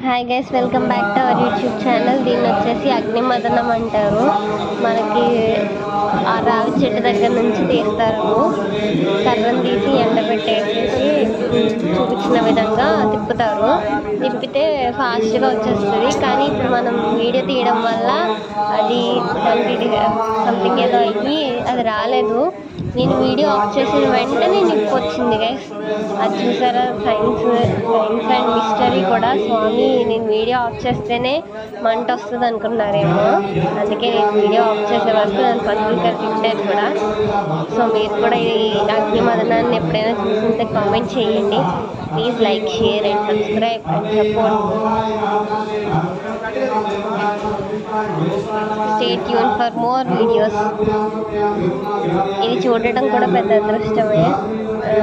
Hi guys, welcome back to our YouTube channel. దీన్ని వచ్చేసి అగ్నిమదనం అంటారు. మనకి ఆ రావి చెట్టు దగ్గర నుంచి తీస్తారు. కర్రను తీసి ఎండబెట్టేసేసి చూపించిన విధంగా తిప్పుతారు. తిప్పితే ఫాస్ట్గా వచ్చేస్తుంది. కానీ ఇప్పుడు మనం వీడియో తీయడం వల్ల అది సంథింగ్ ఏదో అయ్యి అది రాలేదు. నేను వీడియో ఆఫ్ చేసిన వెంటనే నిప్పు వచ్చింది గైస్. అది చూసారా, సైన్స్ అండ్ మిస్టరీ కూడా. స్వామి నేను వీడియో ఆఫ్ చేస్తేనే మంట వస్తుంది అనుకున్నారేమో, అందుకే నేను వీడియో ఆఫ్ చేసే వరకు నన్ను పత్రిక తిట్టారు కూడా. సో మీరు కూడా ఈ అగ్నిమదనాన్ని ఎప్పుడైనా చూస్తుంటే కామెంట్ చేయండి. Please like, share and subscribe and support. Stay tune for more videos. ఇది చూడటం కూడా పెద్ద అదృష్టమే.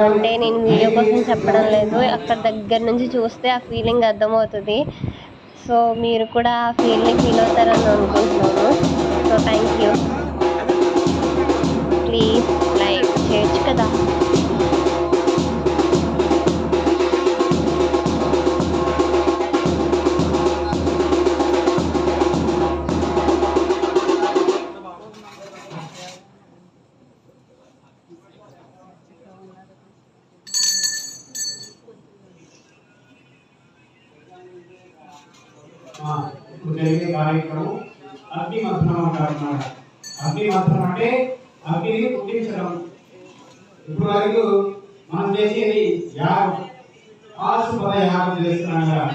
అంటే నేను వీడియో కోసం చెప్పడం లేదు, అక్కడ దగ్గర నుంచి చూస్తే ఆ ఫీలింగ్ అర్థమవుతుంది. సో మీరు కూడా ఆ ఫీల్ని ఫీల్ అవుతారని అనుకుంటున్నాను. So thank you. Please like చేయొచ్చు కదా. ఇప్పుడు జరిగే కార్యక్రమం అగ్నిమథనం అంటారు. అగ్నిమథనం అంటే అగ్నిని పుట్టించడం. ఇప్పుడు వరకు మనం చేసేది యాగం, ఆశుపద యాగం చేస్తున్నాం కదా.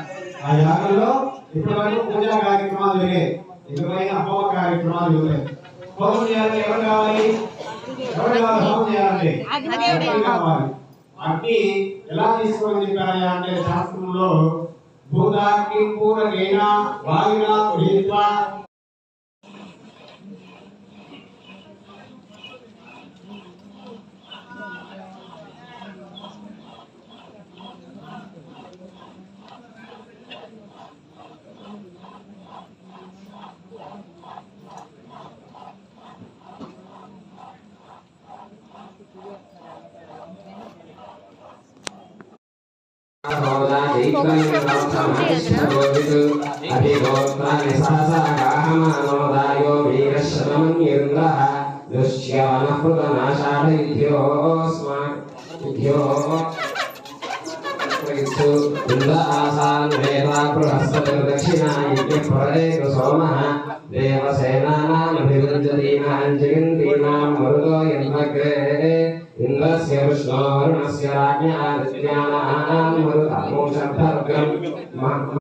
ఆ యాగంలో ఇప్పటి వరకు పూజా కార్యక్రమాలు జరిగాయి, ఇకపైన హోమ కార్యక్రమాలు జరుగుతాయి. హోమం చేయాలంటే ఎవరు కావాలి? హోమం చేయాలంటే అగ్ని కావాలి. అగ్ని ఎలా తీసుకోవాలని చెప్పాలి అంటే శాస్త్రంలో భూతాగ్ని పూరకేణ వాయునా గృహీత్వా ఇంద్రస్య విష్ణోర్ణస్య రాజ్ఞా విజ్ఞానానాం మరుతమోషద్ధర్గం